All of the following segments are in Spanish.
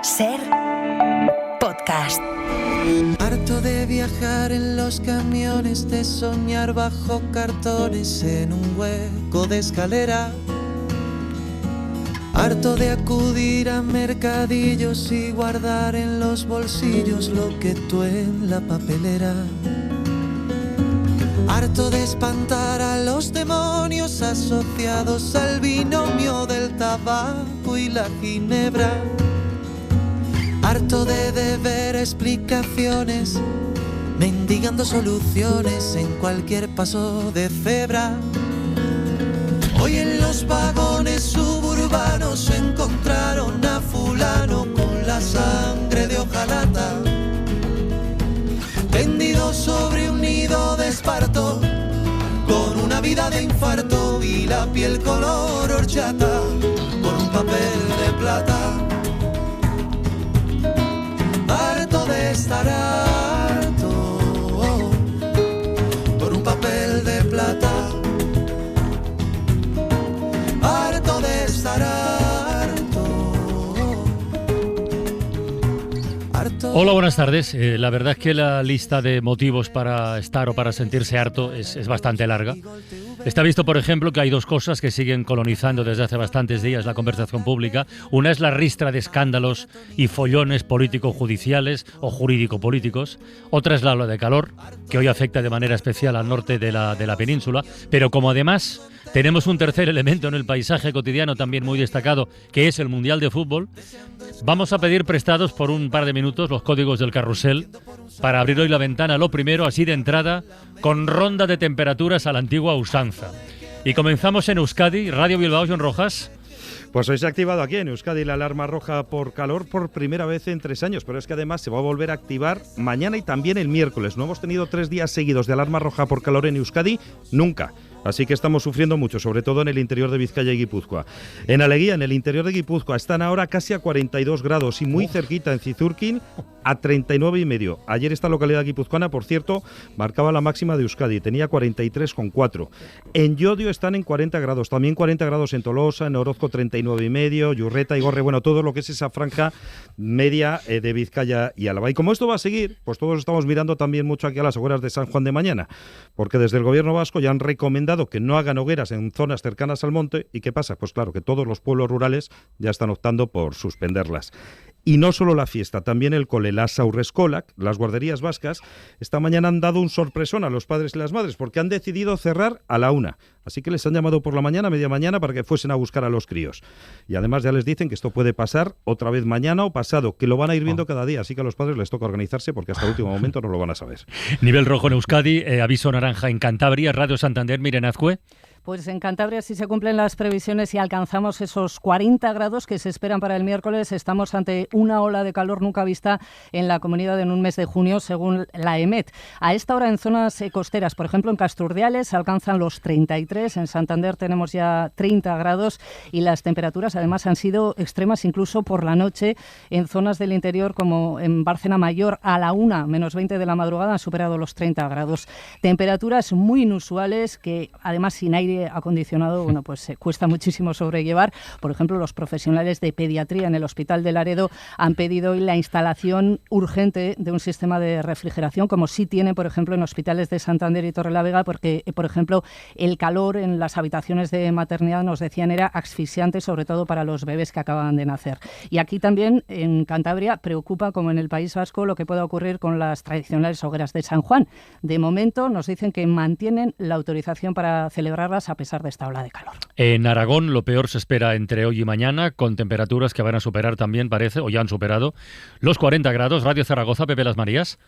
Ser podcast. Harto de viajar en los camiones, de soñar bajo cartones en un hueco de escalera. Harto de acudir a mercadillos y guardar en los bolsillos lo que tú en la papelera. Harto de espantar a los demonios asociados al binomio del tabaco y la ginebra. Harto de deber explicaciones, mendigando soluciones en cualquier paso de cebra. Hoy en los vagones suburbanos encontraron a fulano con la sangre de hojalata, tendido sobre un nido de esparto, con una vida de infarto y la piel color horchata, por un papel de plata. Harto de estar harto, por un papel de plata. Harto de estar harto. Hola, buenas tardes. La verdad es que la lista de motivos para estar o para sentirse harto es bastante larga. Está visto, por ejemplo, que hay dos cosas que siguen colonizando desde hace bastantes días la conversación pública. Una es la ristra de escándalos y follones político-judiciales o jurídico-políticos. Otra es la ola de calor, que hoy afecta de manera especial al norte de la península. Pero como además tenemos un tercer elemento en el paisaje cotidiano también muy destacado, que es el Mundial de Fútbol, vamos a pedir prestados por un par de minutos los códigos del carrusel para abrir hoy la ventana, lo primero, así de entrada, con ronda de temperaturas a la antigua usanza. Y comenzamos en Euskadi, Radio Bilbao, John Rojas. Pues hoy se ha activado aquí en Euskadi la alarma roja por calor por primera vez en 3 años, pero es que además se va a volver a activar mañana y también el miércoles. No hemos tenido 3 días seguidos de alarma roja por calor en Euskadi, nunca. Así que estamos sufriendo mucho, sobre todo en el interior de Vizcaya y Guipúzcoa. En Aleguía, en el interior de Guipúzcoa, están ahora casi a 42 grados y muy cerquita en Zizurkil a 39,5. Ayer esta localidad guipuzcoana, por cierto, marcaba la máxima de Euskadi, tenía 43,4. En Llodio están en 40 grados, también 40 grados en Tolosa, en Orozco 39,5, Yurreta y Gorre, bueno, todo lo que es esa franja media de Vizcaya y Álava. Y como esto va a seguir, pues todos estamos mirando también mucho aquí a las hogueras de San Juan de Mañana, porque desde el gobierno vasco ya han recomendado que no hagan hogueras en zonas cercanas al monte. ¿Y qué pasa? Pues claro, que todos los pueblos rurales ya están optando por suspenderlas. Y no solo la fiesta, también el cole, las Haurreskolak, las guarderías vascas, esta mañana han dado un sorpresón a los padres y las madres porque han decidido cerrar a la 1. Así que les han llamado por la mañana, media mañana, para que fuesen a buscar a los críos. Y además ya les dicen que esto puede pasar otra vez mañana o pasado, que lo van a ir viendo cada día. Así que a los padres les toca organizarse porque hasta el último momento no lo van a saber. Nivel rojo en Euskadi, aviso naranja en Cantabria, Radio Santander, Miren Azcue. Pues en Cantabria, si se cumplen las previsiones y alcanzamos esos 40 grados que se esperan para el miércoles, estamos ante una ola de calor nunca vista en la comunidad en un mes de junio, según la EMET. A esta hora en zonas costeras, por ejemplo en Casturdiales, alcanzan los 33, en Santander tenemos ya 30 grados y las temperaturas además han sido extremas incluso por la noche en zonas del interior como en Bárcena Mayor a la 1, menos 20 de la madrugada han superado los 30 grados. Temperaturas muy inusuales que además sin aire acondicionado, bueno, pues cuesta muchísimo sobrellevar. Por ejemplo, los profesionales de pediatría en el Hospital de Laredo han pedido hoy la instalación urgente de un sistema de refrigeración, como sí tiene, por ejemplo, en hospitales de Santander y Torrelavega, porque, por ejemplo, el calor en las habitaciones de maternidad, nos decían, era asfixiante, sobre todo para los bebés que acaban de nacer. Y aquí también, en Cantabria, preocupa, como en el País Vasco, lo que pueda ocurrir con las tradicionales hogueras de San Juan. De momento, nos dicen que mantienen la autorización para celebrarlas a pesar de esta ola de calor. En Aragón lo peor se espera entre hoy y mañana, con temperaturas que van a superar también, parece, o ya han superado, los 40 grados. Radio Zaragoza, Pepe Las Marías.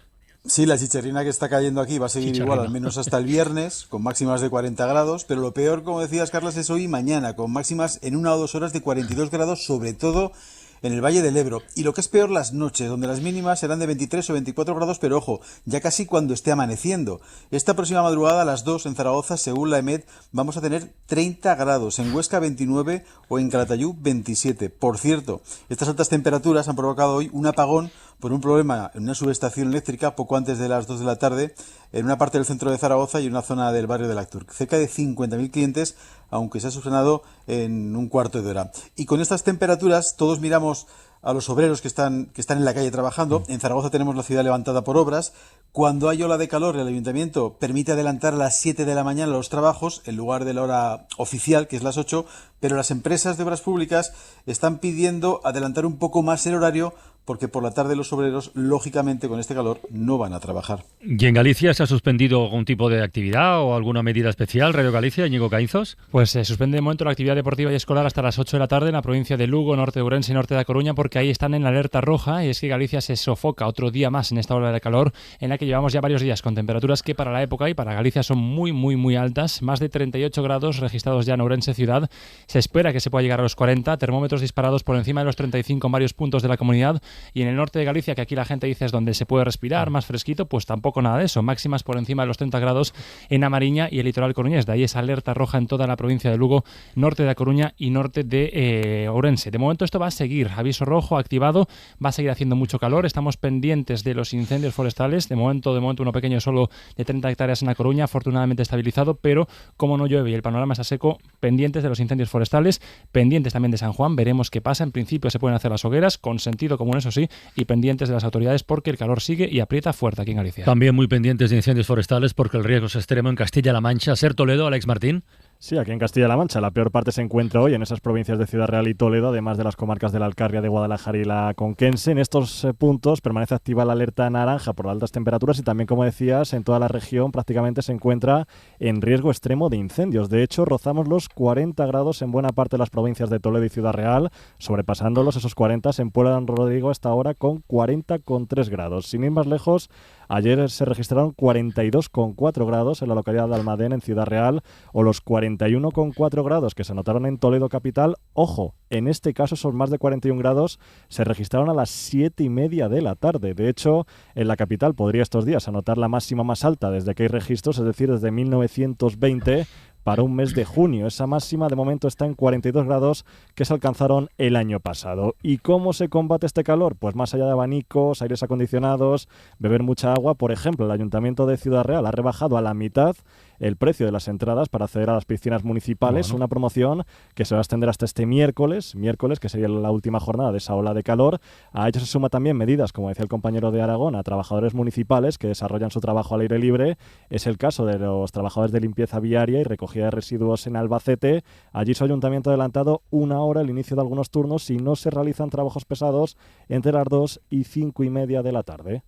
Sí, la chicharrina que está cayendo aquí va a seguir igual, al menos hasta el viernes, con máximas de 40 grados, pero lo peor, como decías, Carlos, es hoy y mañana, con máximas en 1 o 2 horas de 42 grados, sobre todo en el Valle del Ebro. Y lo que es peor, las noches, donde las mínimas serán de 23 o 24 grados, pero ojo, ya casi cuando esté amaneciendo. Esta próxima madrugada a las 2 en Zaragoza, según la EMET, vamos a tener 30 grados, en Huesca 29 o en Calatayud 27. Por cierto, estas altas temperaturas han provocado hoy un apagón por un problema en una subestación eléctrica poco antes de las 2 de la tarde en una parte del centro de Zaragoza y en una zona del barrio de Lactur. Cerca de 50.000 clientes, aunque se ha subsanado en un cuarto de hora. Y con estas temperaturas todos miramos a los obreros que están en la calle trabajando. En Zaragoza tenemos la ciudad levantada por obras. Cuando hay ola de calor, el ayuntamiento permite adelantar a las 7 de la mañana los trabajos en lugar de la hora oficial, que es las 8, pero las empresas de obras públicas están pidiendo adelantar un poco más el horario porque por la tarde los obreros, lógicamente, con este calor, no van a trabajar. ¿Y en Galicia se ha suspendido algún tipo de actividad o alguna medida especial, Radio Galicia, Íñigo Caínzos? Pues se suspende de momento la actividad deportiva y escolar hasta las 8 de la tarde en la provincia de Lugo, norte de Ourense y norte de A Coruña, porque ahí están en alerta roja, y es que Galicia se sofoca otro día más en esta ola de calor, en la que llevamos ya varios días con temperaturas que para la época y para Galicia son muy, muy, muy altas. Más de 38 grados registrados ya en Ourense ciudad. Se espera que se pueda llegar a los 40, termómetros disparados por encima de los 35 en varios puntos de la comunidad, y en el norte de Galicia, que aquí la gente dice es donde se puede respirar, más fresquito, pues tampoco nada de eso. Máximas por encima de los 30 grados en A Mariña y el litoral coruñés. De ahí es alerta roja en toda la provincia de Lugo, norte de A Coruña y norte de Ourense. De momento esto va a seguir. Aviso rojo activado. Va a seguir haciendo mucho calor. Estamos pendientes de los incendios forestales. De momento uno pequeño solo de 30 hectáreas en A Coruña, afortunadamente estabilizado, pero como no llueve y el panorama está seco, pendientes de los incendios forestales, pendientes también de San Juan. Veremos qué pasa. En principio se pueden hacer las hogueras con sentido común, eso sí, y pendientes de las autoridades porque el calor sigue y aprieta fuerte aquí en Galicia. También muy pendientes de incendios forestales porque el riesgo es extremo en Castilla-La Mancha. Ser Toledo, Alex Martín. Sí, aquí en Castilla-La Mancha la peor parte se encuentra hoy en esas provincias de Ciudad Real y Toledo, además de las comarcas de la Alcarria, de Guadalajara y la Conquense. En estos puntos permanece activa la alerta naranja por altas temperaturas y también, como decías, en toda la región prácticamente se encuentra en riesgo extremo de incendios. De hecho, rozamos los 40 grados en buena parte de las provincias de Toledo y Ciudad Real, sobrepasándolos esos 40 en Puebla de Rodrigo hasta ahora con 40,3 grados. Sin ir más lejos, ayer se registraron 42,4 grados en la localidad de Almadén, en Ciudad Real, o los 41,4 grados que se anotaron en Toledo capital. Ojo, en este caso son más de 41 grados, se registraron a las 7:30 de la tarde. De hecho, en la capital podría estos días anotar la máxima más alta desde que hay registros, es decir, desde 1920, para un mes de junio. Esa máxima de momento está en 42 grados que se alcanzaron el año pasado. ¿Y cómo se combate este calor? Pues más allá de abanicos, aires acondicionados, beber mucha agua. Por ejemplo, el Ayuntamiento de Ciudad Real ha rebajado a la mitad el precio de las entradas para acceder a las piscinas municipales, una promoción que se va a extender hasta este miércoles, que sería la última jornada de esa ola de calor. A ello se suma también medidas, como decía el compañero de Aragón, a trabajadores municipales que desarrollan su trabajo al aire libre. Es el caso de los trabajadores de limpieza viaria y recogida de residuos en Albacete. Allí su ayuntamiento ha adelantado 1 hora el inicio de algunos turnos y no se realizan trabajos pesados entre las 2 y 5:30 de la tarde.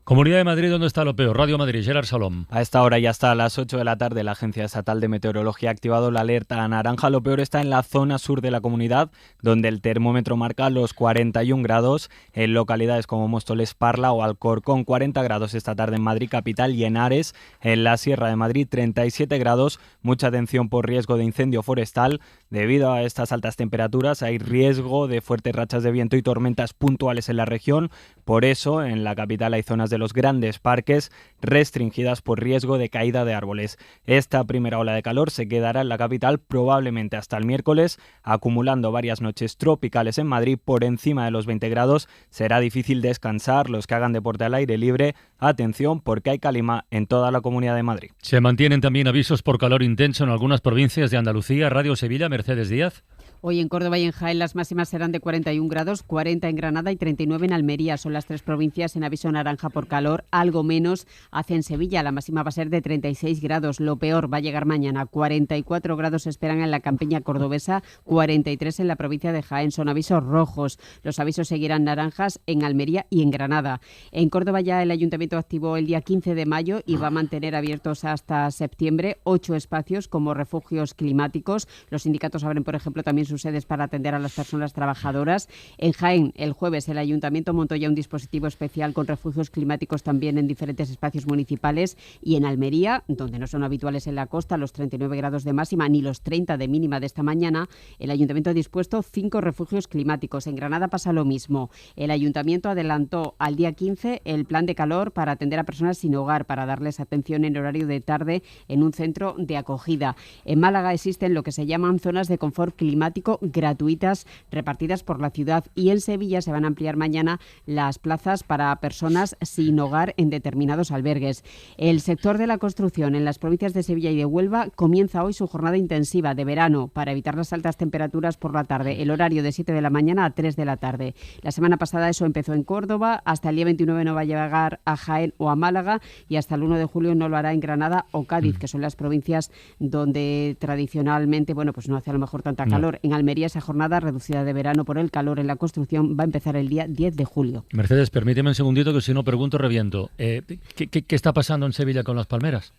Comunidad de Madrid, ¿dónde está lo peor? Radio Madrid, Gerard Salom. A esta hora y hasta a las 8 de la tarde la Agencia Estatal de Meteorología ha activado la alerta naranja. Lo peor está en la zona sur de la comunidad, donde el termómetro marca los 41 grados en localidades como Móstoles, Parla o Alcorcón. 40 grados esta tarde en Madrid capital y en Ares, en la Sierra de Madrid, 37 grados. Mucha atención por riesgo de incendio forestal. Debido a estas altas temperaturas hay riesgo de fuertes rachas de viento y tormentas puntuales en la región. Por eso, en la capital hay zonas de los grandes parques restringidas por riesgo de caída de árboles. Esta primera ola de calor se quedará en la capital probablemente hasta el miércoles, acumulando varias noches tropicales en Madrid por encima de los 20 grados. Será difícil descansar. Los que hagan deporte al aire libre, atención porque hay calima en toda la Comunidad de Madrid. Se mantienen también avisos por calor intenso en algunas provincias de Andalucía. Radio Sevilla, Mercedes Díaz. Hoy en Córdoba y en Jaén las máximas serán de 41 grados, 40 en Granada y 39 en Almería. Son las 3 provincias en aviso naranja por calor. Algo menos hace en Sevilla. La máxima va a ser de 36 grados. Lo peor va a llegar mañana. 44 grados se esperan en la campiña cordobesa, 43 en la provincia de Jaén. Son avisos rojos. Los avisos seguirán naranjas en Almería y en Granada. En Córdoba ya el Ayuntamiento activó el día 15 de mayo y va a mantener abiertos hasta septiembre 8 espacios como refugios climáticos. Los sindicatos abren, por ejemplo, también sus sedes para atender a las personas trabajadoras. En Jaén, el jueves, el Ayuntamiento montó ya un dispositivo especial con refugios climáticos también en diferentes espacios municipales. Y en Almería, donde no son habituales en la costa los 39 grados de máxima ni los 30 de mínima de esta mañana, el Ayuntamiento ha dispuesto 5 refugios climáticos. En Granada pasa lo mismo. El Ayuntamiento adelantó al día 15 el plan de calor para atender a personas sin hogar, para darles atención en horario de tarde en un centro de acogida. En Málaga existen lo que se llaman zonas de confort climático climático gratuitas repartidas por la ciudad. Y en Sevilla se van a ampliar mañana las plazas para personas sin hogar en determinados albergues. El sector de la construcción en las provincias de Sevilla y de Huelva comienza hoy su jornada intensiva de verano para evitar las altas temperaturas por la tarde. El horario de 7 de la mañana a 3 de la tarde. La semana pasada eso empezó en Córdoba, hasta el día 29 no va a llegar a Jaén o a Málaga y hasta el 1 de julio no lo hará en Granada o Cádiz, que son las provincias donde tradicionalmente, pues no hace a lo mejor tanta calor. En Almería esa jornada reducida de verano por el calor en la construcción va a empezar el día 10 de julio. Mercedes, permíteme un segundito que si no pregunto reviento. ¿Qué está pasando en Sevilla con las palmeras?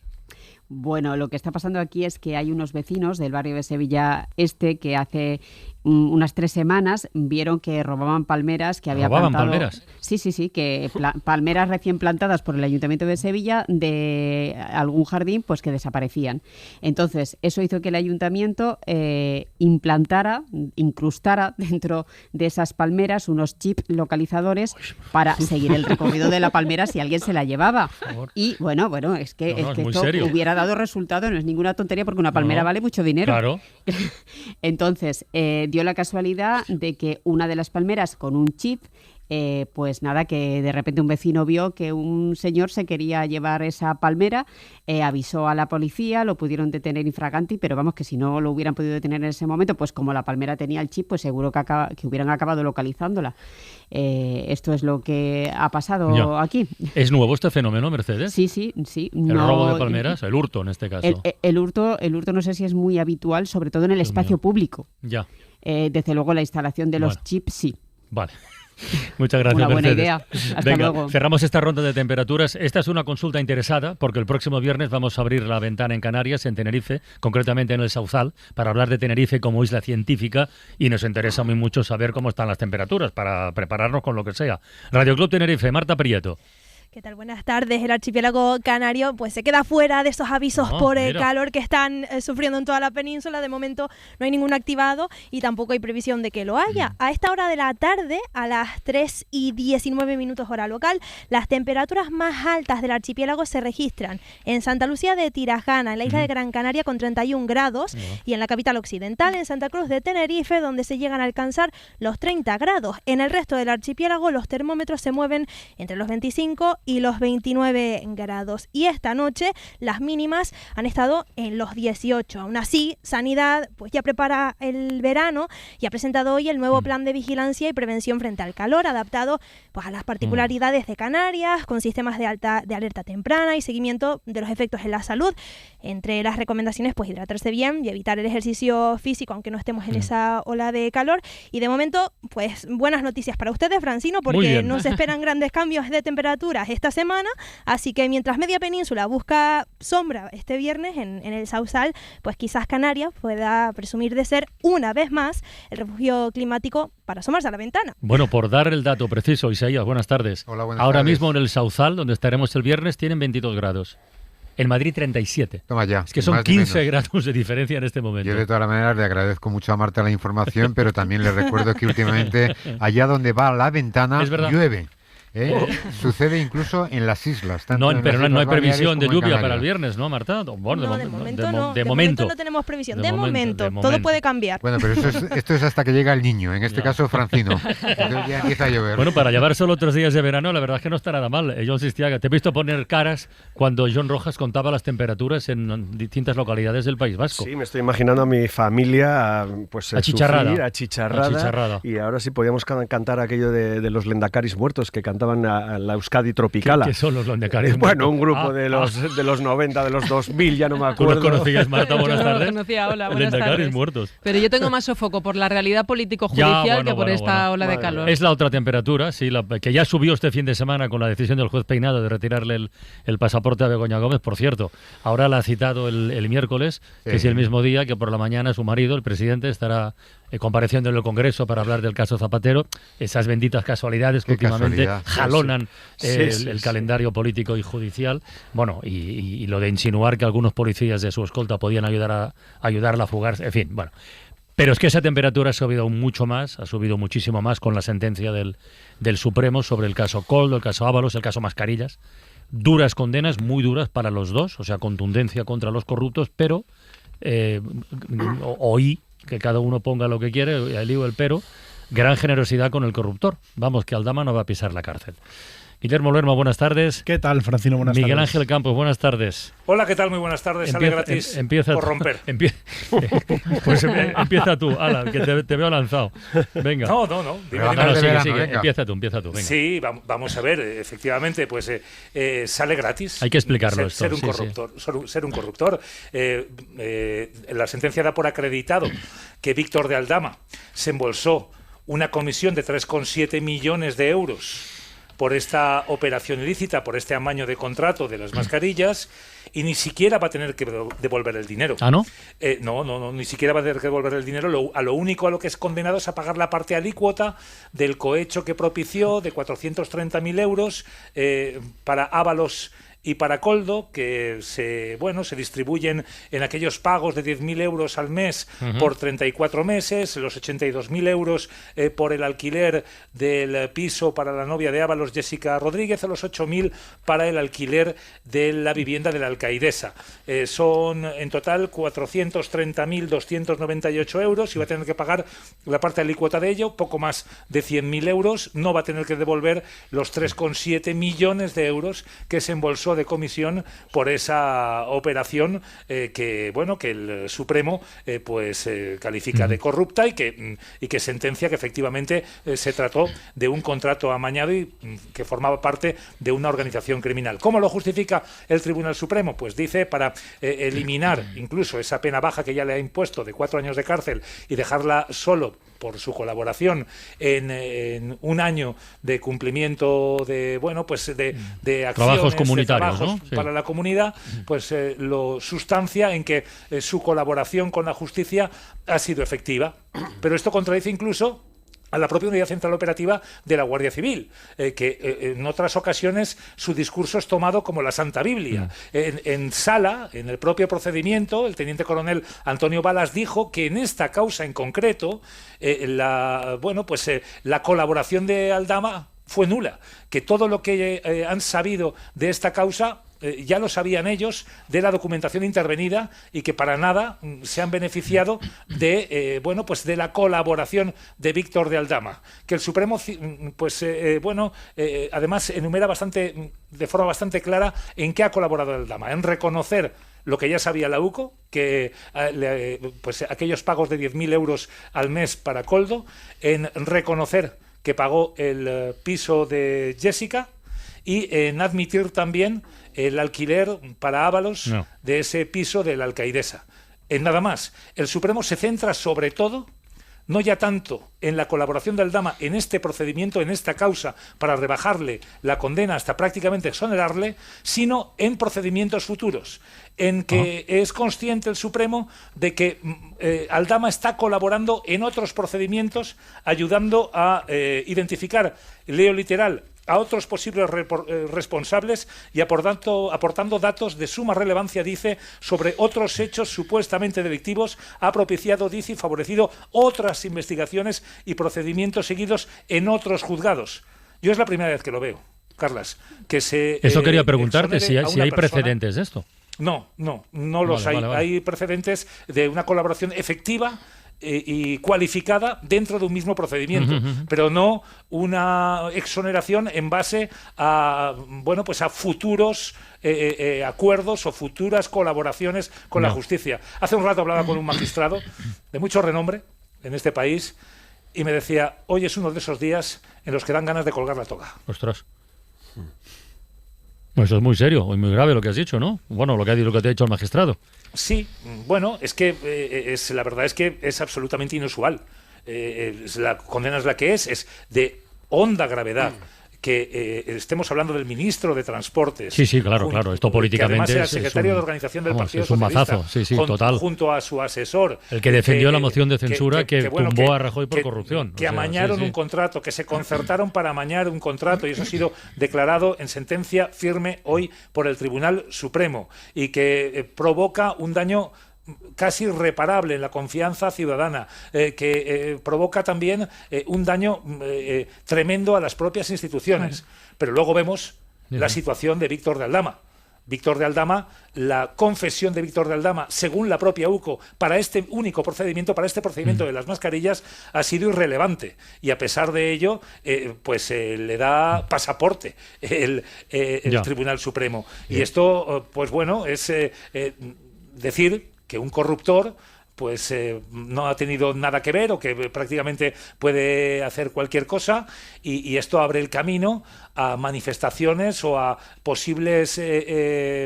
Bueno, lo que está pasando aquí es que hay unos vecinos del barrio de Sevilla Este que hace unas 3 semanas vieron que robaban palmeras que había plantado. ¿Robaban palmeras? Sí, que palmeras recién plantadas por el Ayuntamiento de Sevilla de algún jardín, pues que desaparecían. Entonces, eso hizo que el Ayuntamiento incrustara dentro de esas palmeras unos chips localizadores para seguir el recorrido de la palmera si alguien se la llevaba. Y bueno, es que esto serio. Hubiera dado resultado, no es ninguna tontería porque una palmera vale mucho dinero. Claro. Entonces, dio la casualidad de que una de las palmeras con un chip, que de repente un vecino vio que un señor se quería llevar esa palmera, avisó a la policía, lo pudieron detener infraganti, pero vamos, que si no lo hubieran podido detener en ese momento, pues como la palmera tenía el chip, pues seguro que hubieran acabado localizándola. Esto es lo que ha pasado aquí. ¿Es nuevo este fenómeno, Mercedes? Sí. ¿El robo de palmeras? El hurto, en este caso. El hurto no sé si es muy habitual, sobre todo en el espacio público. Ya. Desde luego la instalación de los chips, sí. Vale. Muchas gracias, Una buena Mercedes. idea. Hasta Venga, luego. cerramos esta ronda de temperaturas. Esta es una consulta interesada porque el próximo viernes vamos a abrir la ventana en Canarias, en Tenerife, concretamente en el Sauzal, para hablar de Tenerife como isla científica y nos interesa muy mucho saber cómo están las temperaturas para prepararnos con lo que sea. Radio Club Tenerife, Marta Prieto. ¿Qué tal? Buenas tardes. El archipiélago canario pues se queda fuera de esos avisos por calor que están sufriendo en toda la península. De momento no hay ningún activado y tampoco hay previsión de que lo haya. A esta hora de la tarde, a las 3:19 hora local, las temperaturas más altas del archipiélago se registran en Santa Lucía de Tirajana, en la isla de Gran Canaria, con 31 grados, y en la capital occidental, en Santa Cruz de Tenerife, donde se llegan a alcanzar los 30 grados. En el resto del archipiélago los termómetros se mueven entre los 25 y los 29 grados. Y esta noche las mínimas han estado en los 18. Aún así, Sanidad pues ya prepara el verano y ha presentado hoy el nuevo plan de vigilancia y prevención frente al calor, adaptado pues a las particularidades de Canarias, con sistemas de alerta temprana y seguimiento de los efectos en la salud. Entre las recomendaciones, pues hidratarse bien y evitar el ejercicio físico, aunque no estemos en esa ola de calor. Y de momento, pues buenas noticias para ustedes, Francino, porque no se esperan grandes cambios de temperaturas esta semana, así que mientras media península busca sombra este viernes en el Sauzal, pues quizás Canarias pueda presumir de ser una vez más el refugio climático para asomarse a la ventana. Bueno, por dar el dato preciso, Isaías, buenas tardes. Hola, buenas Ahora tardes. mismo en el Sauzal, donde estaremos el viernes, tienen 22 grados. En Madrid 37. Toma ya. Es que son 15 grados de diferencia en este momento. Yo de todas maneras le agradezco mucho a Marta la información, pero también le recuerdo que últimamente allá donde va la ventana llueve. Sucede incluso en las islas. Pero no hay previsión de lluvia para el viernes, ¿no, Marta? Bueno, de momento no tenemos previsión. De momento, todo puede cambiar. Bueno, pero esto es hasta que llega el niño, en este caso Francino. Entonces ya empieza a llover. Bueno, para llevar solo 3 días de verano, la verdad es que no está nada mal. John Sistiaga, te he visto poner caras cuando John Rojas contaba las temperaturas en distintas localidades del País Vasco. Sí, me estoy imaginando a mi familia pues achicharrada. Y ahora sí podíamos cantar aquello de los Lendakaris muertos que cantaban a la Euskadi Tropicala. ¿Qué son los Lendakaris? Bueno, un grupo de los 90, de los 2000, ya no me acuerdo. ¿Tú los conocías, Marta? Buenas tardes. Yo no conocía, hola, buenas Lendakaris tardes. muertos. Pero yo tengo más sofoco por la realidad político-judicial que por esta ola de calor. Es la otra temperatura, sí, que ya subió este fin de semana con la decisión del juez Peinado de retirarle el pasaporte a Begoña Gómez. Por cierto, ahora la ha citado el miércoles, que es el mismo día que por la mañana su marido, el presidente, estará compareciendo en el Congreso para hablar del caso Zapatero. Esas benditas casualidades que últimamente jalonan el calendario político y judicial. Bueno, y lo de insinuar que algunos policías de su escolta podían ayudarla a fugarse. En fin, bueno. Pero es que esa temperatura ha subido mucho más, ha subido muchísimo más con la sentencia del Supremo sobre el caso Coldo, el caso Ábalos, el caso Mascarillas. Duras condenas, muy duras para los dos, o sea, contundencia contra los corruptos, pero oí que cada uno ponga lo que quiere, el lío, el pero, gran generosidad con el corruptor. Vamos, que Aldama no va a pisar la cárcel. Guillermo Lerma, buenas tardes. ¿Qué tal, Francino? Buenas tardes. Miguel Ángel Campos, buenas tardes. Hola, ¿qué tal? Muy buenas tardes. Sale gratis por romper. Pues empieza tú, Alan, que te veo lanzado. Venga. No. Sigue. Empieza tú. Venga. Sí, vamos a ver. Efectivamente, pues sale gratis. Hay que explicarlo ser un corruptor. Ser un corruptor. La sentencia da por acreditado que Víctor de Aldama se embolsó una comisión de 3,7 millones de euros por esta operación ilícita, por este amaño de contrato de las mascarillas, y ni siquiera va a tener que devolver el dinero. ¿Ah, no? No, ni siquiera va a tener que devolver el dinero. Lo único a lo que es condenado es a pagar la parte alícuota del cohecho que propició de 430.000 euros para Ábalos y para Coldo, que se distribuyen en aquellos pagos de 10.000 euros al mes por 34 meses, los 82.000 euros por el alquiler del piso para la novia de Ábalos, Jessica Rodríguez, o los 8.000 para el alquiler de la vivienda de la alcaidesa. Son en total 430.298 euros y va a tener que pagar la parte alícuota de ello, poco más de 100.000 euros. No va a tener que devolver los 3,7 millones de euros que se embolsó de comisión por esa operación que el Supremo califica de corrupta y que sentencia que efectivamente se trató de un contrato amañado y que formaba parte de una organización criminal. ¿Cómo lo justifica el Tribunal Supremo? Pues dice para eliminar incluso esa pena baja que ya le ha impuesto de 4 años de cárcel y dejarla solo por su colaboración en un año de cumplimiento de acciones, trabajos comunitarios, de trabajos para la comunidad, lo sustancia en que su colaboración con la justicia ha sido efectiva. Pero esto contradice incluso a la propia Unidad Central Operativa de la Guardia Civil, que en otras ocasiones su discurso es tomado como la Santa Biblia. En sala, en el propio procedimiento, el teniente coronel Antonio Balas dijo que en esta causa en concreto la colaboración de Aldama fue nula, que todo lo que han sabido de esta causa ya lo sabían ellos de la documentación intervenida y que para nada se han beneficiado de de la colaboración de Víctor de Aldama, que el Supremo además enumera de forma bastante clara en qué ha colaborado Aldama, en reconocer lo que ya sabía la UCO, que aquellos pagos de 10.000 euros al mes para Coldo, en reconocer que pagó el piso de Jessica y en admitir también el alquiler para Ábalos de ese piso de la alcaidesa. En nada más. El Supremo se centra sobre todo, no ya tanto en la colaboración de Aldama en este procedimiento, en esta causa, para rebajarle la condena hasta prácticamente exonerarle, sino en procedimientos futuros, en que es consciente el Supremo de que Aldama está colaborando en otros procedimientos, ayudando a identificar, leo literal, a otros posibles responsables y aportando datos de suma relevancia, dice, sobre otros hechos supuestamente delictivos, ha propiciado, dice, y favorecido otras investigaciones y procedimientos seguidos en otros juzgados. Yo es la primera vez que lo veo, Carlas. Eso quería preguntarte, si hay precedentes de esto. No los hay. Vale. Hay precedentes de una colaboración efectiva y cualificada dentro de un mismo procedimiento, pero no una exoneración en base a a futuros acuerdos o futuras colaboraciones con la justicia. Hace un rato hablaba con un magistrado de mucho renombre en este país y me decía: hoy es uno de esos días en los que dan ganas de colgar la toga. Ostras. Eso es muy serio y muy grave lo que has dicho, ¿no? Bueno, lo que te ha dicho el magistrado. Sí, es que la verdad es que es absolutamente inusual. La condena es la que es de honda gravedad. Que estemos hablando del ministro de Transportes. Sí, claro. Esto políticamente que además era secretario de organización del Partido es un Socialista. Mazazo, total. Junto a su asesor. El que defendió la moción de censura que tumbó a Rajoy por corrupción. Que amañaron un contrato, que se concertaron para amañar un contrato, y eso ha sido declarado en sentencia firme hoy por el Tribunal Supremo, y que provoca un daño casi irreparable en la confianza ciudadana, que provoca también un daño tremendo a las propias instituciones. Pero luego vemos la situación de Víctor de Aldama. Víctor de Aldama, la confesión de Víctor de Aldama, según la propia UCO, para este único procedimiento, para este procedimiento de las mascarillas, ha sido irrelevante. Y a pesar de ello, le da pasaporte el Tribunal Supremo. Y esto, pues bueno, es decir que un corruptor no ha tenido nada que ver o que prácticamente puede hacer cualquier cosa, y esto abre el camino a manifestaciones o a posibles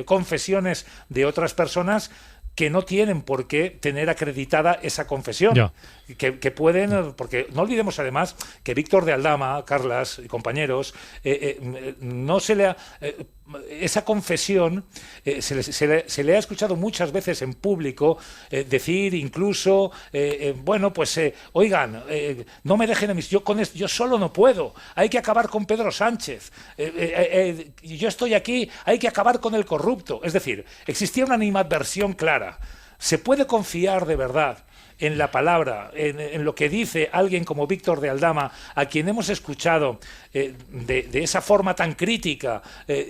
confesiones de otras personas que no tienen por qué tener acreditada esa confesión. Que pueden, porque no olvidemos además que Víctor de Aldama, Carlas y compañeros, no se le ha... esa confesión se le ha escuchado muchas veces en público decir incluso, oigan, no me dejen a mis... Yo solo no puedo, hay que acabar con Pedro Sánchez, yo estoy aquí, hay que acabar con el corrupto. Es decir, existía una animadversión clara. ¿Se puede confiar de verdad en la palabra, en lo que dice alguien como Víctor de Aldama, a quien hemos escuchado de esa forma tan crítica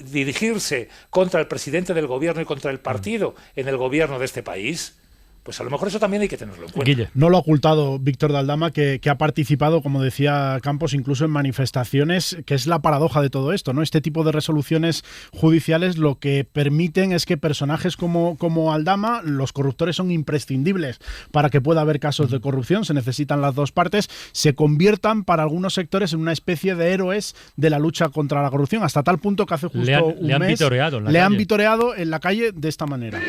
dirigirse contra el presidente del gobierno y contra el partido en el gobierno de este país? Pues a lo mejor eso también hay que tenerlo en cuenta. Guille. No lo ha ocultado Víctor de Aldama, que ha participado, como decía Campos, incluso en manifestaciones, que es la paradoja de todo esto, ¿no? Este tipo de resoluciones judiciales lo que permiten es que personajes como Aldama, los corruptores son imprescindibles para que pueda haber casos de corrupción, se necesitan las dos partes, se conviertan para algunos sectores en una especie de héroes de la lucha contra la corrupción, hasta tal punto que hace justo un mes le han vitoreado en la calle de esta manera.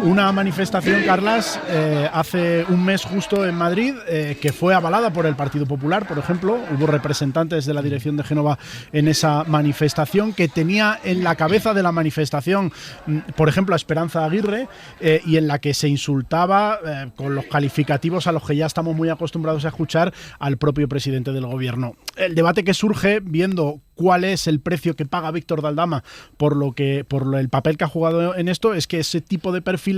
Una manifestación, Carlas, hace un mes justo en Madrid, que fue avalada por el Partido Popular, por ejemplo. Hubo representantes de la dirección de Génova en esa manifestación, que tenía en la cabeza de la manifestación, por ejemplo, a Esperanza Aguirre, y en la que se insultaba con los calificativos a los que ya estamos muy acostumbrados a escuchar al propio presidente del gobierno. El debate que surge viendo cuál es el precio que paga Víctor de Aldama por el papel que ha jugado en esto, es que ese tipo de perfiles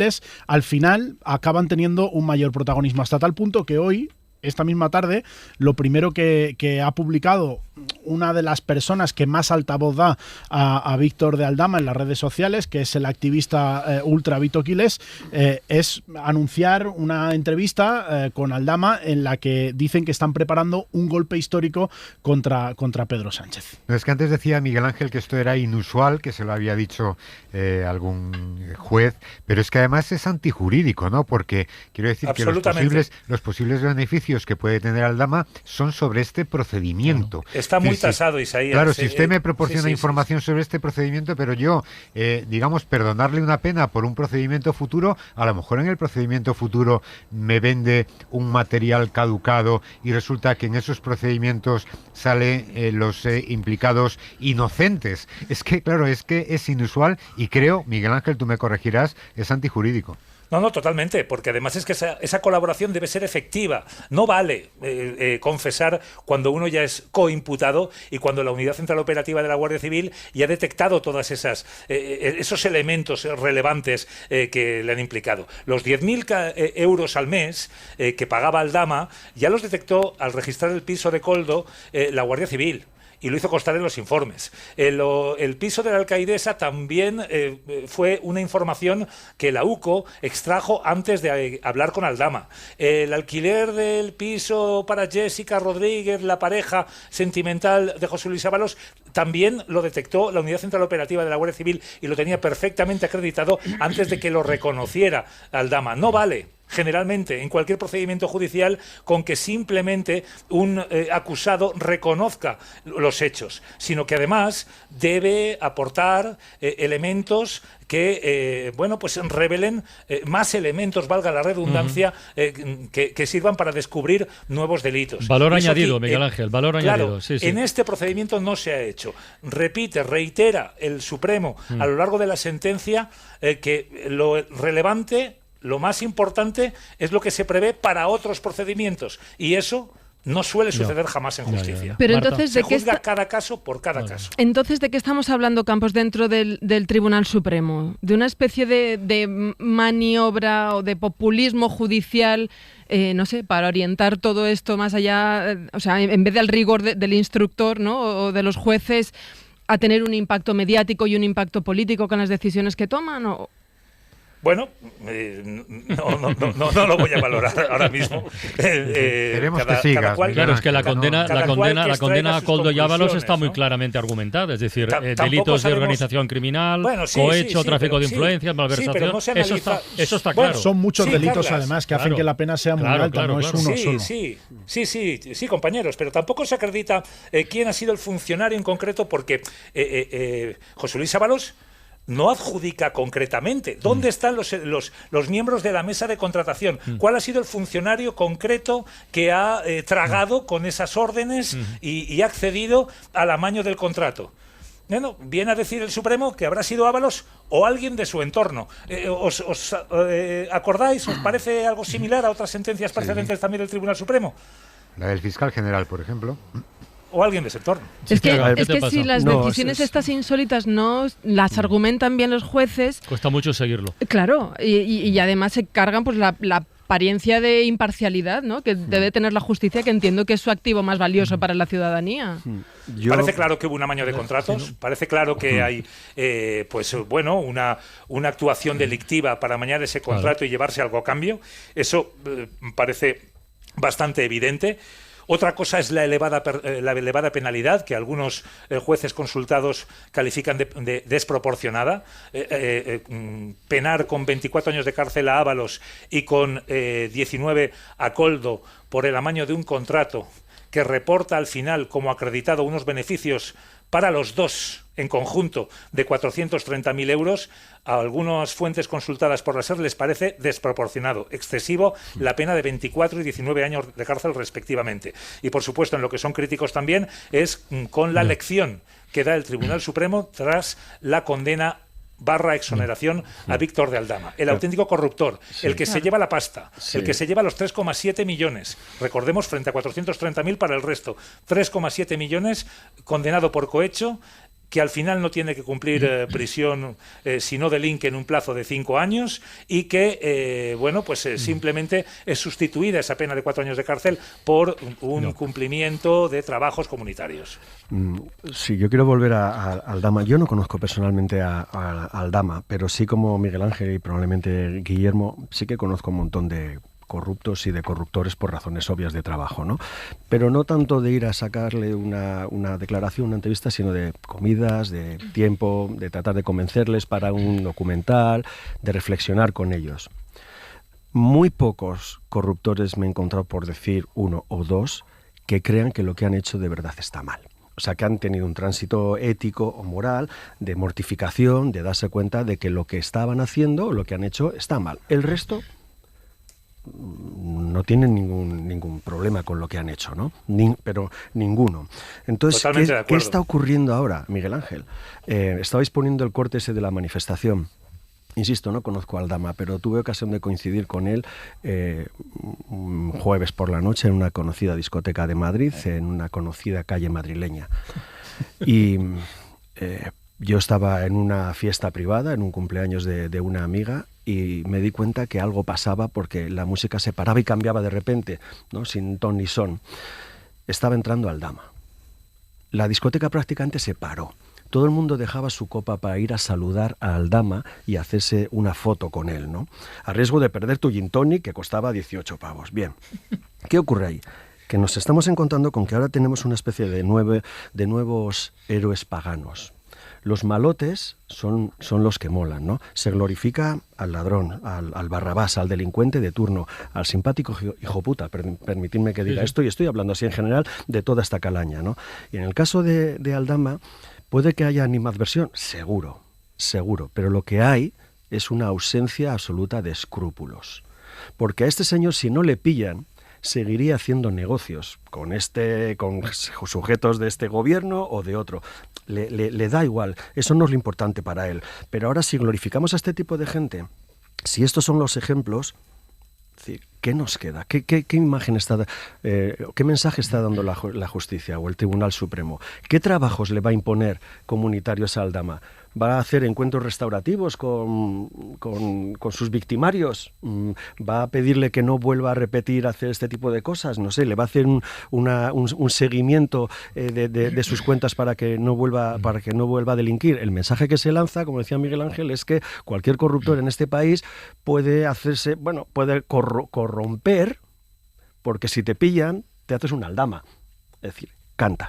al final acaban teniendo un mayor protagonismo, hasta tal punto que hoy, esta misma tarde, lo primero que ha publicado una de las personas que más altavoz da a Víctor de Aldama en las redes sociales, que es el activista ultra Vito Quiles, es anunciar una entrevista con Aldama en la que dicen que están preparando un golpe histórico contra Pedro Sánchez. No, es que antes decía Miguel Ángel que esto era inusual, que se lo había dicho algún juez, pero es que además es antijurídico, ¿no? Porque quiero decir que los posibles beneficios que puede tener Aldama son sobre este procedimiento. Está muy tasado, Isaías. Claro, si usted me proporciona información sobre este procedimiento, pero yo, perdonarle una pena por un procedimiento futuro, a lo mejor en el procedimiento futuro me vende un material caducado y resulta que en esos procedimientos salen los implicados inocentes. Es que, claro, es inusual y creo, Miguel Ángel, tú me corregirás, es antijurídico. No, totalmente, porque además es que esa colaboración debe ser efectiva. No vale confesar cuando uno ya es coimputado y cuando la Unidad Central Operativa de la Guardia Civil ya ha detectado todas esos elementos relevantes que le han implicado. Los 10.000 euros al mes que pagaba Aldama ya los detectó al registrar el piso de Koldo la Guardia Civil. Y lo hizo constar en los informes. El piso de la Alcaidesa también fue una información que la UCO extrajo antes de hablar con Aldama. El alquiler del piso para Jessica Rodríguez, la pareja sentimental de José Luis Ábalos, también lo detectó la Unidad Central Operativa de la Guardia Civil y lo tenía perfectamente acreditado antes de que lo reconociera Aldama. No vale, generalmente, en cualquier procedimiento judicial, con que simplemente un acusado reconozca los hechos, sino que además debe aportar elementos que revelen más elementos, valga la redundancia, que sirvan para descubrir nuevos delitos. Valor añadido, Miguel Ángel, valor añadido. Sí. En este procedimiento no se ha hecho. Reitera el Supremo a lo largo de la sentencia que lo relevante, lo más importante, es lo que se prevé para otros procedimientos. Y eso, no suele suceder jamás en justicia. Pero entonces, se juzga cada caso por cada caso. Entonces, ¿de qué estamos hablando, Campos, dentro del Tribunal Supremo? ¿De una especie de maniobra o de populismo judicial, no sé, para orientar todo esto más allá, o sea, en vez del rigor del instructor, ¿no?, o de los jueces, a tener un impacto mediático y un impacto político con las decisiones que toman? Bueno, no lo voy a valorar ahora mismo. Queremos que siga. Claro, es que la condena a Koldo y Ábalos está muy claramente argumentada. Es decir, delitos de organización criminal, cohecho, tráfico de influencias, malversación. Eso está claro. Son muchos delitos, Carlas, además, que hacen que la pena sea muy alta, no es uno solo. Sí, compañeros, pero tampoco se acredita quién ha sido el funcionario en concreto, porque José Luis Ábalos no adjudica concretamente. ¿Dónde están los miembros de la mesa de contratación? ¿Cuál ha sido el funcionario concreto que ha tragado con esas órdenes y ha accedido al amaño del contrato? Bueno, viene a decir el Supremo que habrá sido Ábalos o alguien de su entorno. ¿Os acordáis? ¿Os parece algo similar a otras sentencias precedentes también del Tribunal Supremo? La del fiscal general, por ejemplo. O alguien de ese entorno. Es que si las decisiones estas insólitas no las argumentan bien los jueces... Cuesta mucho seguirlo. Claro, y además se cargan pues la apariencia de imparcialidad, ¿no?, que debe tener la justicia, que entiendo que es su activo más valioso para la ciudadanía. Parece claro que hubo un amaño de contratos, parece claro que hay una actuación delictiva para amañar ese contrato y llevarse algo a cambio. Eso parece bastante evidente. Otra cosa es la elevada penalidad, que algunos jueces consultados califican de desproporcionada. Penar con 24 años de cárcel a Ábalos y con 19 a Koldo por el amaño de un contrato que reporta al final como acreditado unos beneficios para los dos en conjunto de 430.000 euros, a algunas fuentes consultadas por la SER les parece desproporcionado, excesivo, la pena de 24 y 19 años de cárcel respectivamente. Y por supuesto, en lo que son críticos también es con la lección que da el Tribunal Supremo tras la condena / exoneración a Víctor de Aldama, el auténtico corruptor, el que se lleva la pasta, el que se lleva los 3,7 millones, recordemos, frente a 430.000 para el resto, 3,7 millones, condenado por cohecho, que al final no tiene que cumplir prisión si no delinque en un plazo de 5 años y que, simplemente es sustituida esa pena de 4 años de cárcel por un cumplimiento de trabajos comunitarios. Sí, yo quiero volver a Aldama. Yo no conozco personalmente a Aldama, pero sí, como Miguel Ángel y probablemente Guillermo, sí que conozco un montón de corruptos y de corruptores por razones obvias de trabajo, ¿no? Pero no tanto de ir a sacarle una declaración, una entrevista, sino de comidas, de tiempo, de tratar de convencerles para un documental, de reflexionar con ellos. Muy pocos corruptores me he encontrado, por decir uno o dos, que crean que lo que han hecho de verdad está mal. O sea, que han tenido un tránsito ético o moral de mortificación, de darse cuenta de que lo que estaban haciendo o lo que han hecho está mal. El resto no tienen ningún problema con lo que han hecho, ¿no? Pero ninguno. Entonces, ¿qué está ocurriendo ahora, Miguel Ángel? Estabais poniendo el corte ese de la manifestación. Insisto, no conozco a Aldama, pero tuve ocasión de coincidir con él un jueves por la noche en una conocida discoteca de Madrid, en una conocida calle madrileña. Y yo estaba en una fiesta privada, en un cumpleaños de una amiga, y me di cuenta que algo pasaba porque la música se paraba y cambiaba de repente, ¿no?, sin ton ni son. Estaba entrando Aldama. La discoteca prácticamente se paró. Todo el mundo dejaba su copa para ir a saludar a Aldama y hacerse una foto con él, ¿no? A riesgo de perder tu gin tonic, que costaba 18 pavos. Bien, ¿qué ocurre ahí? Que nos estamos encontrando con que ahora tenemos una especie de nuevos héroes paganos. Los malotes son los que molan, ¿no? Se glorifica al ladrón, al Barrabás, al delincuente de turno, al simpático hijoputa, permitidme que diga esto, y estoy hablando así en general de toda esta calaña, ¿no? Y en el caso de Aldama, puede que haya animadversión, seguro, pero lo que hay es una ausencia absoluta de escrúpulos. Porque a este señor, si no le pillan, seguiría haciendo negocios con sujetos de este gobierno o de otro. Le da igual, eso no es lo importante para él. Pero ahora, si glorificamos a este tipo de gente, si estos son los ejemplos, ¿qué nos queda? ¿Qué imagen está, qué mensaje está dando la justicia o el Tribunal Supremo? ¿Qué trabajos le va a imponer comunitarios a Aldama? ¿Va a hacer encuentros restaurativos con sus victimarios? ¿Va a pedirle que no vuelva a repetir hacer este tipo de cosas? No sé, ¿le va a hacer un seguimiento de sus cuentas para que no vuelva a delinquir? El mensaje que se lanza, como decía Miguel Ángel, es que cualquier corruptor en este país puede corromper, porque si te pillan, te haces una Aldama. Es decir, canta,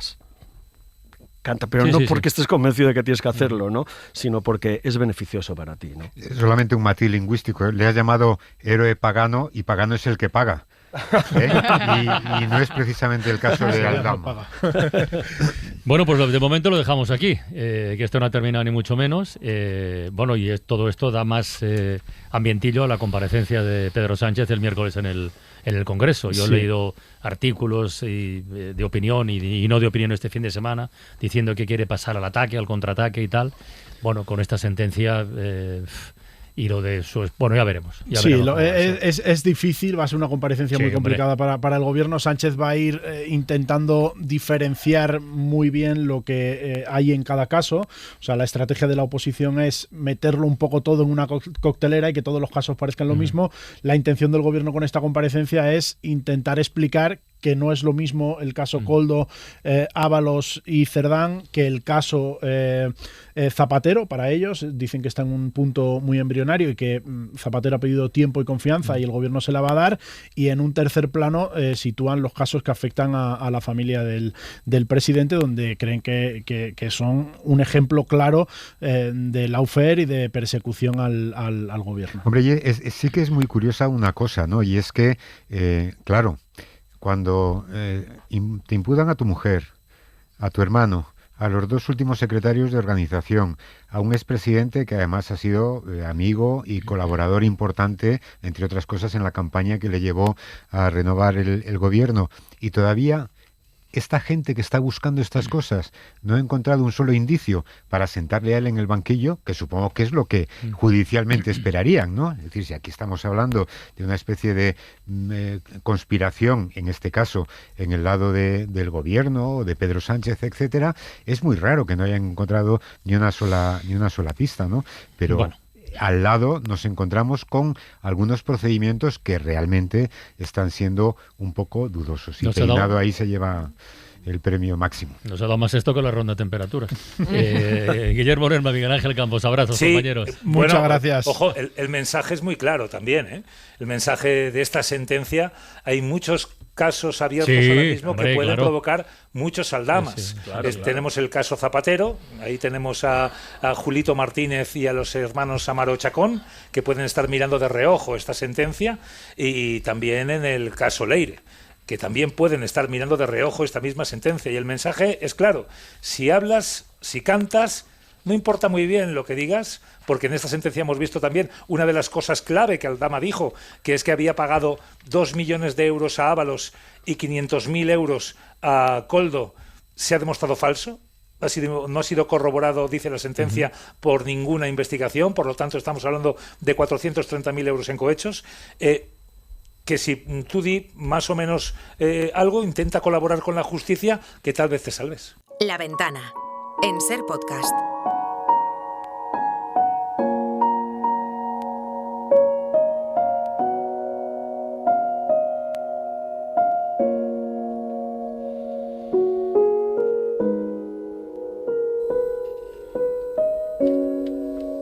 pero no porque estés convencido de que tienes que hacerlo, ¿no? Sino porque es beneficioso para ti, ¿no? Solamente un matiz lingüístico, ¿eh? Le has llamado héroe pagano y pagano es el que paga. Y no es precisamente el caso de Aldama. Bueno, pues de momento lo dejamos aquí, que esto no ha terminado ni mucho menos. Bueno, y todo esto da más ambientillo a la comparecencia de Pedro Sánchez el miércoles en el Congreso. Yo he leído artículos de opinión y no de opinión este fin de semana, diciendo que quiere pasar al ataque, al contraataque y tal. Bueno, con esta sentencia... y lo de su... Bueno, ya veremos. Es difícil, va a ser una comparecencia muy complicada para el gobierno. Sánchez va a ir intentando diferenciar muy bien lo que hay en cada caso. O sea, la estrategia de la oposición es meterlo un poco todo en una coctelera y que todos los casos parezcan lo mismo. La intención del gobierno con esta comparecencia es intentar explicar que no es lo mismo el caso Koldo, Ábalos y Cerdán que el caso Zapatero. Para ellos dicen que está en un punto muy embrionario y que Zapatero ha pedido tiempo y confianza y el gobierno se la va a dar, y en un tercer plano sitúan los casos que afectan a la familia del presidente, donde creen que son un ejemplo claro de lawfare y de persecución al gobierno. Hombre, sí que es muy curiosa una cosa, ¿no? Y es que, claro, cuando te imputan a tu mujer, a tu hermano, a los dos últimos secretarios de organización, a un expresidente que además ha sido amigo y colaborador importante, entre otras cosas, en la campaña que le llevó a renovar el gobierno, y todavía esta gente que está buscando estas cosas no ha encontrado un solo indicio para sentarle a él en el banquillo, que supongo que es lo que judicialmente esperarían, ¿no? Es decir, si aquí estamos hablando de una especie de conspiración, en este caso, en el lado del gobierno, de Pedro Sánchez, etcétera, es muy raro que no hayan encontrado ni una sola pista, ¿no? Pero bueno, al lado nos encontramos con algunos procedimientos que realmente están siendo un poco dudosos. Y Peinado ahí se lleva el premio máximo. Nos ha dado más esto que la ronda de temperaturas. Guillermo Lerma, Miguel Ángel Campos, abrazos, compañeros. Muchas gracias. Ojo, el mensaje es muy claro también, ¿eh? El mensaje de esta sentencia, hay muchos casos abiertos ahora mismo que pueden provocar muchos aldamas. Tenemos el caso Zapatero, ahí tenemos a Julito Martínez y a los hermanos Amaro Chacón, que pueden estar mirando de reojo esta sentencia, y también en el caso Leire, que también pueden estar mirando de reojo esta misma sentencia. Y el mensaje es claro: si hablas, si cantas, no importa muy bien lo que digas, porque en esta sentencia hemos visto también una de las cosas clave que Aldama dijo, que es que había pagado 2 millones de euros a Ábalos y 500.000 euros a Koldo. Se ha demostrado falso. No ha sido corroborado, dice la sentencia, por ninguna investigación. Por lo tanto, estamos hablando de 430.000 euros en cohechos. Que si tú di más o menos algo, intenta colaborar con la justicia, que tal vez te salves. La Ventana, en Ser Podcast.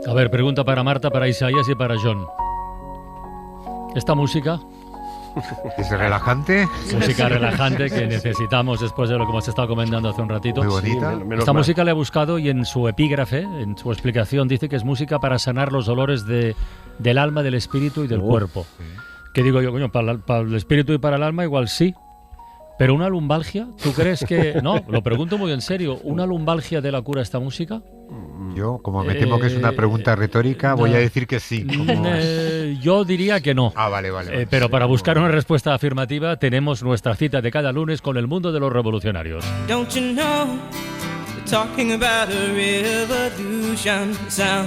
A ver, pregunta para Marta, para Isaías y para John. ¿Esta música? ¿Es relajante? Música relajante que necesitamos después de lo que hemos estado comentando hace un ratito. Muy bonita. Esta música la he buscado y en su epígrafe, en su explicación, dice que es música para sanar los dolores del alma, del espíritu y del cuerpo. Sí. ¿Qué digo yo, coño? Para el espíritu y para el alma igual sí. Pero una lumbalgia, ¿tú crees que...? No, lo pregunto muy en serio. ¿Una lumbalgia de la cura esta música? Yo, como me temo que es una pregunta retórica, voy a decir que sí. Yo diría que no. Vale. Pero para buscar una respuesta afirmativa tenemos nuestra cita de cada lunes con el mundo de los revolucionarios.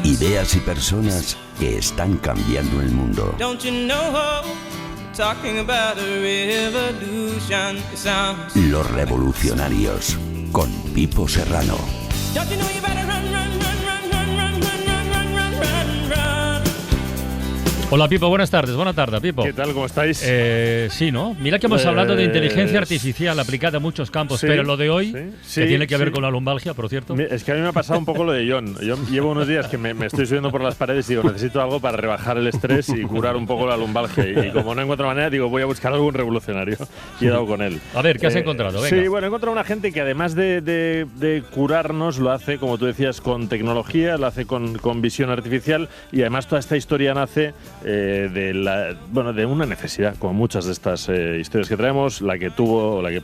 Ideas y personas que están cambiando el mundo. Los Revolucionarios, con Pipo Serrano. Hola Pipo, buenas tardes. Buena tarde, Pipo. ¿Qué tal? ¿Cómo estáis? Sí, ¿no? Mira que hemos hablado de inteligencia artificial aplicada a muchos campos, sí, pero lo de hoy, que tiene que ver sí. con la lumbalgia, por cierto. Es que a mí me ha pasado un poco lo de John. Yo llevo unos días que me estoy subiendo por las paredes y digo, necesito algo para rebajar el estrés y curar un poco la lumbalgia. Y como no encuentro manera, digo, voy a buscar algún revolucionario. Y he dado con él. A ver, ¿qué has encontrado? Venga. Sí, bueno, he encontrado una gente que además de curarnos, lo hace, como tú decías, con tecnología, lo hace con visión artificial, y además toda esta historia nace de una necesidad, como muchas de estas historias que traemos, la que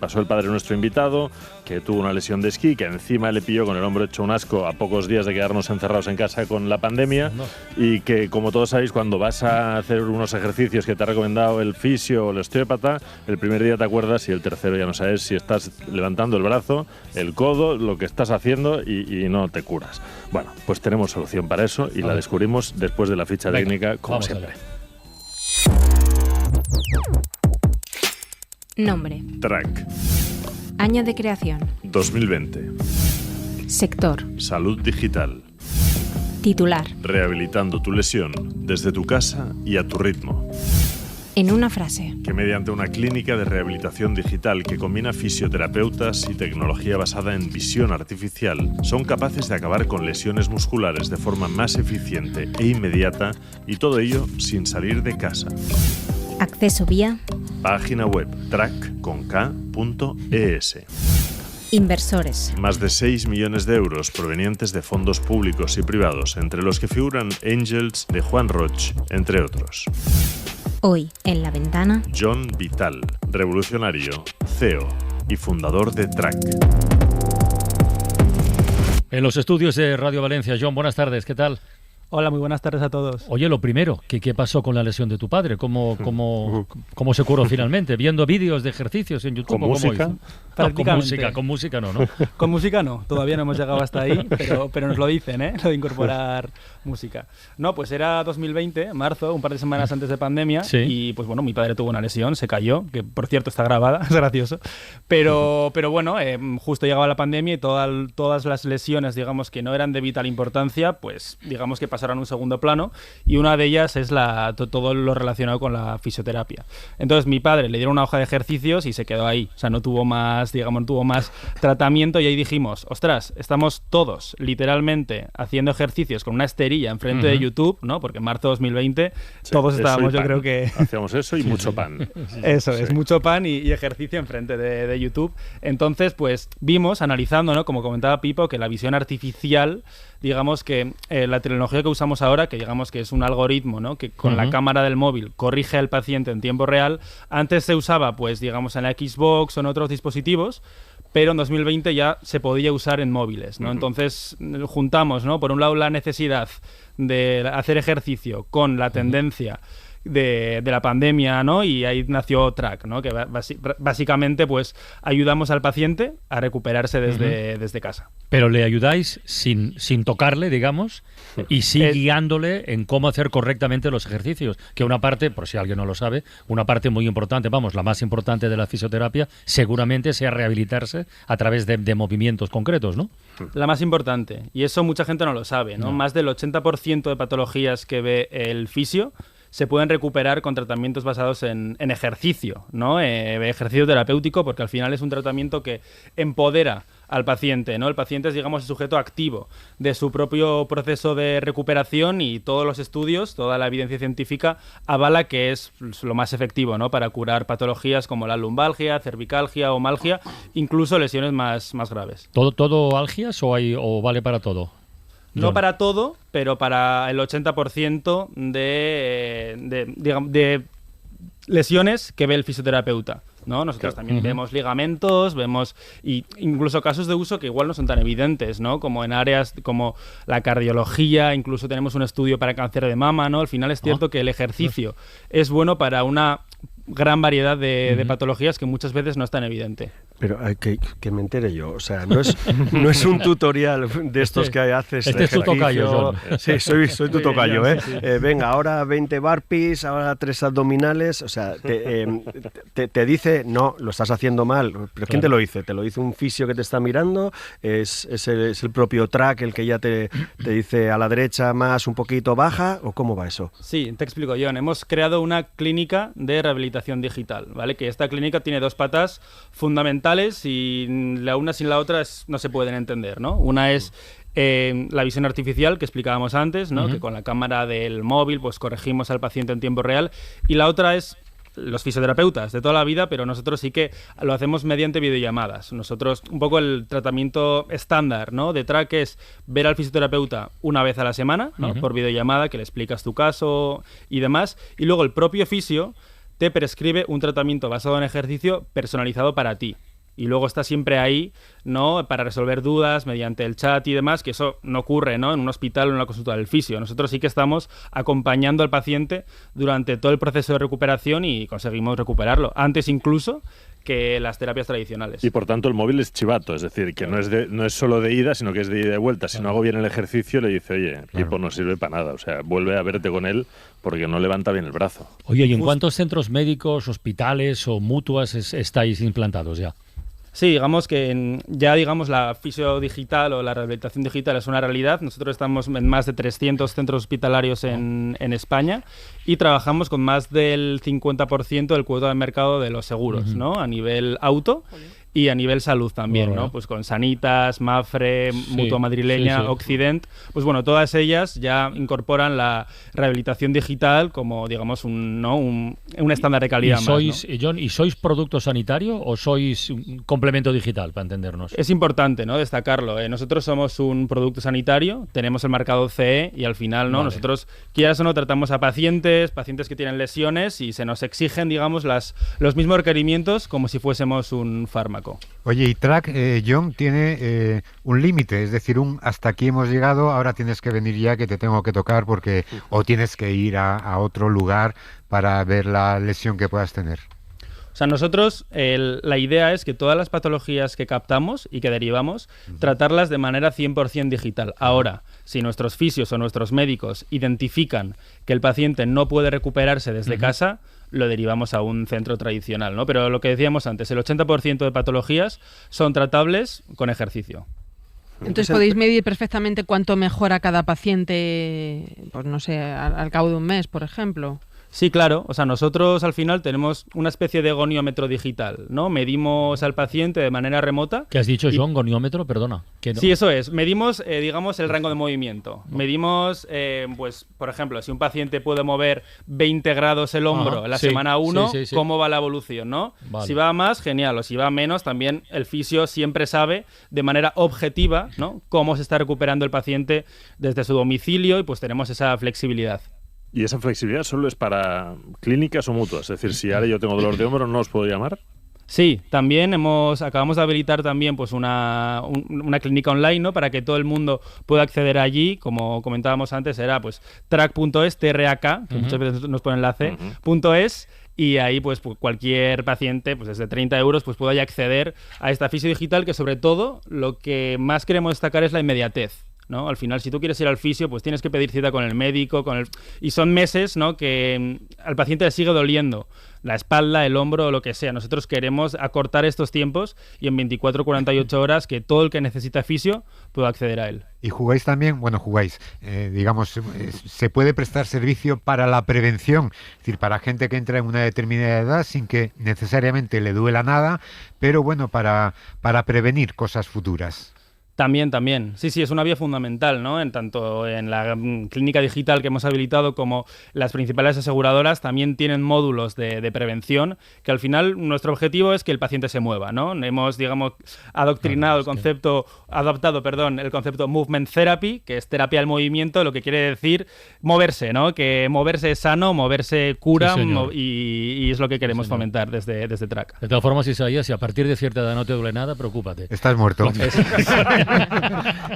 pasó el padre de nuestro invitado, que tuvo una lesión de esquí, que encima le pilló con el hombro hecho un asco a pocos días de quedarnos encerrados en casa con la pandemia, y que, como todos sabéis, cuando vas a hacer unos ejercicios que te ha recomendado el fisio o el osteópata, el primer día te acuerdas y el tercero ya no sabes si estás levantando el brazo, el codo, lo que estás haciendo, y no te curas. Bueno, pues tenemos solución para eso y la descubrimos después de la ficha técnica, como siempre. Nombre. Track. Año de creación. 2020. Sector. Salud digital. Titular. Rehabilitando tu lesión desde tu casa y a tu ritmo. En una frase. Que mediante una clínica de rehabilitación digital que combina fisioterapeutas y tecnología basada en visión artificial, son capaces de acabar con lesiones musculares de forma más eficiente e inmediata, y todo ello sin salir de casa. Acceso vía. Página web track.es. Inversores. Más de 6 millones de euros provenientes de fondos públicos y privados, entre los que figuran Angels de Juan Roch, entre otros. Hoy, en La Ventana, John Vital, revolucionario, CEO y fundador de Track. En los estudios de Radio Valencia. John, buenas tardes, ¿qué tal? Hola, muy buenas tardes a todos. Oye, lo primero, ¿qué pasó con la lesión de tu padre? ¿Cómo se curó finalmente? ¿Viendo vídeos de ejercicios en YouTube? ¿Con música? No, con música no, ¿no? Con música no, todavía no hemos llegado hasta ahí, pero nos lo dicen, ¿eh? Lo de incorporar música. No, pues era 2020, marzo, un par de semanas antes de pandemia, y pues bueno, mi padre tuvo una lesión, se cayó, que por cierto está grabada, es gracioso, pero bueno, justo llegaba la pandemia y todas las lesiones, digamos, que no eran de vital importancia, pues digamos que pasaron a un segundo plano, y una de ellas es todo lo relacionado con la fisioterapia. Entonces mi padre le dieron una hoja de ejercicios y se quedó ahí, o sea, no tuvo más tratamiento, y ahí dijimos, ostras, estamos todos literalmente haciendo ejercicios con una esterilla enfrente de YouTube, ¿no? Porque en marzo de 2020 todos estábamos, yo creo que... Hacíamos eso y mucho pan. Eso es, mucho pan y ejercicio enfrente de YouTube. Entonces, pues vimos, analizando, ¿no? Como comentaba Pipo, que la visión artificial, digamos que la tecnología que usamos ahora, que digamos que es un algoritmo, ¿no? Que con la cámara del móvil corrige al paciente en tiempo real. Antes se usaba, pues digamos, en la Xbox o en otros dispositivos, pero en 2020 ya se podía usar en móviles, ¿no? Entonces juntamos, ¿no? Por un lado la necesidad de hacer ejercicio con la tendencia de la pandemia, ¿no? Y ahí nació Track, ¿no? Que básicamente pues ayudamos al paciente a recuperarse desde casa. Pero le ayudáis sin tocarle, digamos, y sí guiándole en cómo hacer correctamente los ejercicios, que una parte, por si alguien no lo sabe, una parte muy importante, vamos, la más importante de la fisioterapia, seguramente sea rehabilitarse a través de movimientos concretos, ¿no? La más importante, y eso mucha gente no lo sabe, ¿no? Más del 80% de patologías que ve el fisio se pueden recuperar con tratamientos basados en ejercicio, ¿no? Ejercicio terapéutico, porque al final es un tratamiento que empodera al paciente, ¿no? El paciente es, digamos, el sujeto activo de su propio proceso de recuperación, y todos los estudios, toda la evidencia científica avala que es lo más efectivo, ¿no? Para curar patologías como la lumbalgia, cervicalgia o malgia, incluso lesiones más graves. ¿Todo algias o vale para todo? No para todo, pero para el 80% de lesiones que ve el fisioterapeuta, ¿no? Nosotros también vemos ligamentos, vemos incluso casos de uso que igual no son tan evidentes, ¿no? Como en áreas como la cardiología, incluso tenemos un estudio para cáncer de mama, ¿no? Al final es cierto que el ejercicio es bueno para una gran variedad de patologías que muchas veces no es tan evidente. Pero que me entere yo, o sea, no es un tutorial de estos que haces. Este es tu tocayo, John. Sí, soy tu tocayo, ¿eh? Venga, ahora 20 burpees, ahora 3 abdominales, o sea, te dice, no, lo estás haciendo mal. ¿Pero quién te lo dice? ¿Te lo dice un fisio que te está mirando? ¿Es el propio track el que ya te dice a la derecha más, un poquito baja? ¿O cómo va eso? Sí, te explico, John. Hemos creado una clínica de rehabilitación digital, ¿vale? Que esta clínica tiene 2 patas fundamentales y la una sin la otra no se pueden entender, ¿no? Una es la visión artificial que explicábamos antes, ¿no? Que con la cámara del móvil pues corregimos al paciente en tiempo real, y la otra es los fisioterapeutas de toda la vida, pero nosotros sí que lo hacemos mediante videollamadas. Nosotros, un poco el tratamiento estándar, ¿no?, de track es ver al fisioterapeuta una vez a la semana, ¿no?, por videollamada, que le explicas tu caso y demás, y luego el propio fisio te prescribe un tratamiento basado en ejercicio personalizado para ti. Y luego está siempre ahí, ¿no?, para resolver dudas mediante el chat y demás, que eso no ocurre, ¿no?, en un hospital o en una consulta del fisio. Nosotros sí que estamos acompañando al paciente durante todo el proceso de recuperación y conseguimos recuperarlo, antes incluso que las terapias tradicionales. Y por tanto el móvil es chivato, es decir, que no es solo de ida, sino que es de ida y de vuelta. Si no hago bien el ejercicio, le dice, oye, Pipo no sirve para nada, o sea, vuelve a verte con él porque no levanta bien el brazo. Oye, ¿y en cuántos centros médicos, hospitales o mutuas estáis implantados ya? Sí, digamos que la fisio digital o la rehabilitación digital es una realidad. Nosotros estamos en más de 300 centros hospitalarios en España y trabajamos con más del 50% del cuota de mercado de los seguros, ¿no?, a nivel auto y a nivel salud también, ¿no? Pues con Sanitas, Mafre, Mutua Madrileña, Occident, pues bueno, todas ellas ya incorporan la rehabilitación digital como, digamos, un estándar de calidad. John, ¿y sois producto sanitario o sois un complemento digital, para entendernos? Es importante, ¿no?, destacarlo. Nosotros somos un producto sanitario, tenemos el marcado CE y al final, ¿no?, nosotros, quieras o no, tratamos a pacientes que tienen lesiones y se nos exigen, digamos, los mismos requerimientos como si fuésemos un fármaco. Oye, y Track, John, tiene un límite, es decir, hasta aquí hemos llegado, ahora tienes que venir ya, que te tengo que tocar, porque o tienes que ir a otro lugar para ver la lesión que puedas tener. O sea, nosotros la idea es que todas las patologías que captamos y que derivamos, tratarlas de manera 100% digital. Ahora, si nuestros fisios o nuestros médicos identifican que el paciente no puede recuperarse desde casa, lo derivamos a un centro tradicional, ¿no? Pero lo que decíamos antes, el 80% de patologías son tratables con ejercicio. Entonces podéis medir perfectamente cuánto mejora cada paciente, pues no sé, al cabo de un mes, por ejemplo. Sí, claro. O sea, nosotros al final tenemos una especie de goniómetro digital, ¿no? Medimos al paciente de manera remota. ¿Qué has dicho, John? ¿Goniómetro? Perdona. No? Sí, eso es. Medimos, digamos, el rango de movimiento. Medimos, pues, por ejemplo, si un paciente puede mover 20 grados el hombro en la semana 1, ¿cómo va la evolución, no? Vale. Si va a más, genial. O si va a menos, también el fisio siempre sabe de manera objetiva, ¿no?, cómo se está recuperando el paciente desde su domicilio y pues tenemos esa flexibilidad. ¿Y esa flexibilidad solo es para clínicas o mutuas? Es decir, si ahora yo tengo dolor de hombro, ¿no os puedo llamar? Sí, también acabamos de habilitar también pues una clínica online, ¿no?, para que todo el mundo pueda acceder allí. Como comentábamos antes, era pues track.es, TRAK, que muchas veces nos ponen la C, .es, y ahí pues cualquier paciente, pues desde 30 euros, pues pueda acceder a esta fisio digital, que sobre todo lo que más queremos destacar es la inmediatez, ¿no? Al final, si tú quieres ir al fisio, pues tienes que pedir cita con el médico, y son meses, ¿no?, que al paciente le sigue doliendo la espalda, el hombro o lo que sea. Nosotros queremos acortar estos tiempos y en 24 o 48 horas que todo el que necesita fisio pueda acceder a él. Y jugáis también, digamos, se puede prestar servicio para la prevención, es decir, para gente que entra en una determinada edad sin que necesariamente le duela nada, pero bueno, para prevenir cosas futuras. También. Sí, es una vía fundamental, ¿no? Tanto en la clínica digital que hemos habilitado como las principales aseguradoras también tienen módulos de prevención, que al final nuestro objetivo es que el paciente se mueva, ¿no? Hemos, digamos, adaptado el concepto movement therapy, que es terapia del movimiento, lo que quiere decir moverse, ¿no? Que moverse es sano, moverse cura, y es lo que queremos fomentar desde Track. De todas formas, Isaías, si a partir de cierta edad no te duele nada, preocúpate. Estás muerto.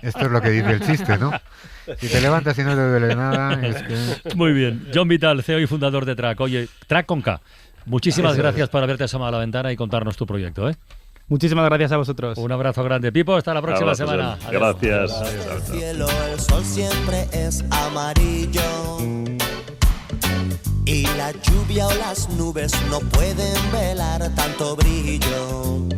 Esto es lo que dice el chiste, ¿no? Si te levantas y no te duele nada, es que... Muy bien. John Vital, CEO y fundador de Track. Oye, Track con K. Muchísimas gracias por haberte asomado a la ventana y contarnos tu proyecto, ¿eh? Muchísimas gracias a vosotros. Un abrazo grande, Pipo. Hasta la próxima semana. Gracias. El cielo, el sol siempre es amarillo. Y la lluvia o las nubes no pueden velar tanto brillo.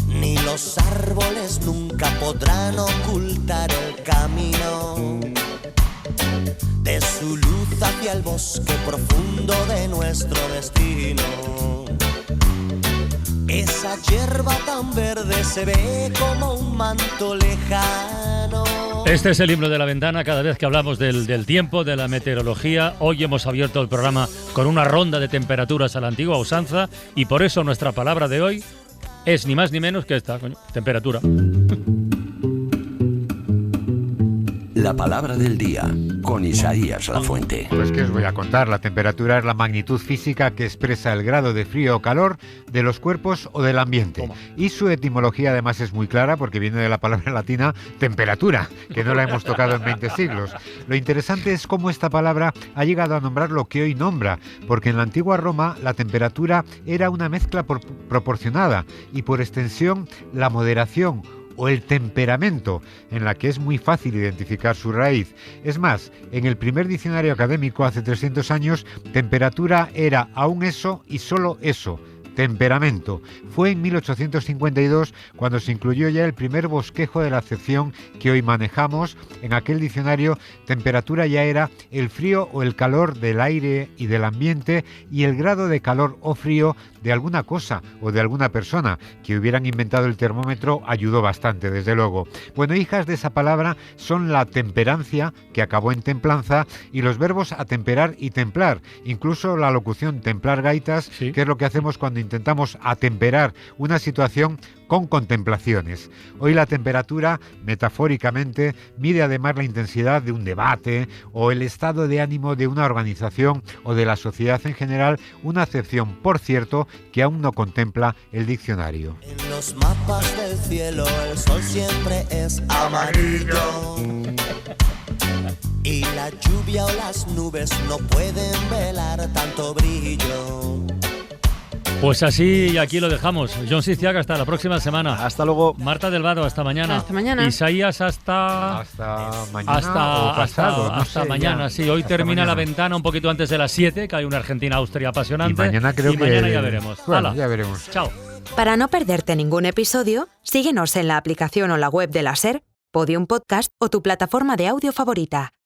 Ni los árboles nunca podrán ocultar el camino de su luz hacia el bosque profundo de nuestro destino. Esa hierba tan verde se ve como un manto lejano. Este es el himno de la ventana cada vez que hablamos del tiempo, de la meteorología. Hoy hemos abierto el programa con una ronda de temperaturas a la antigua usanza y por eso nuestra palabra de hoy es ni más ni menos que esta, temperatura. La palabra del día, con Isaías Lafuente. Pues qué os voy a contar, la temperatura es la magnitud física que expresa el grado de frío o calor de los cuerpos o del ambiente. Toma. Y su etimología además es muy clara porque viene de la palabra latina temperatura, que no la hemos tocado en 20 siglos. Lo interesante es cómo esta palabra ha llegado a nombrar lo que hoy nombra, porque en la antigua Roma la temperatura era una mezcla proporcionada y por extensión la moderación o el temperamento, en la que es muy fácil identificar su raíz. Es más, en el primer diccionario académico hace 300 años, temperatura era aún eso y solo eso. Temperamento. Fue en 1852 cuando se incluyó ya el primer bosquejo de la acepción que hoy manejamos. En aquel diccionario, temperatura ya era el frío o el calor del aire y del ambiente y el grado de calor o frío de alguna cosa o de alguna persona. Que hubieran inventado el termómetro ayudó bastante, desde luego. Bueno, hijas de esa palabra son la temperancia, que acabó en templanza, y los verbos atemperar y templar. Incluso la locución templar gaitas, ¿sí?, que es lo que hacemos cuando intentamos atemperar una situación con contemplaciones. Hoy la temperatura, metafóricamente, mide además la intensidad de un debate o el estado de ánimo de una organización o de la sociedad en general, una acepción, por cierto, que aún no contempla el diccionario. En los mapas del cielo el sol siempre es amarillo. Y la lluvia o las nubes no pueden velar tanto brillo. Pues así, aquí lo dejamos. John Siciaga, hasta la próxima semana. Hasta luego. Marta Delgado, hasta mañana. Hasta mañana. Isaías, hasta mañana. Hasta mañana, sí. Hoy termina la ventana un poquito antes de las 7, que hay una Argentina-Austria apasionante. Y mañana creo que... mañana ya veremos. Bueno, ya veremos. Chao. Para no perderte ningún episodio, síguenos en la aplicación o la web de la SER, Podium Podcast o tu plataforma de audio favorita.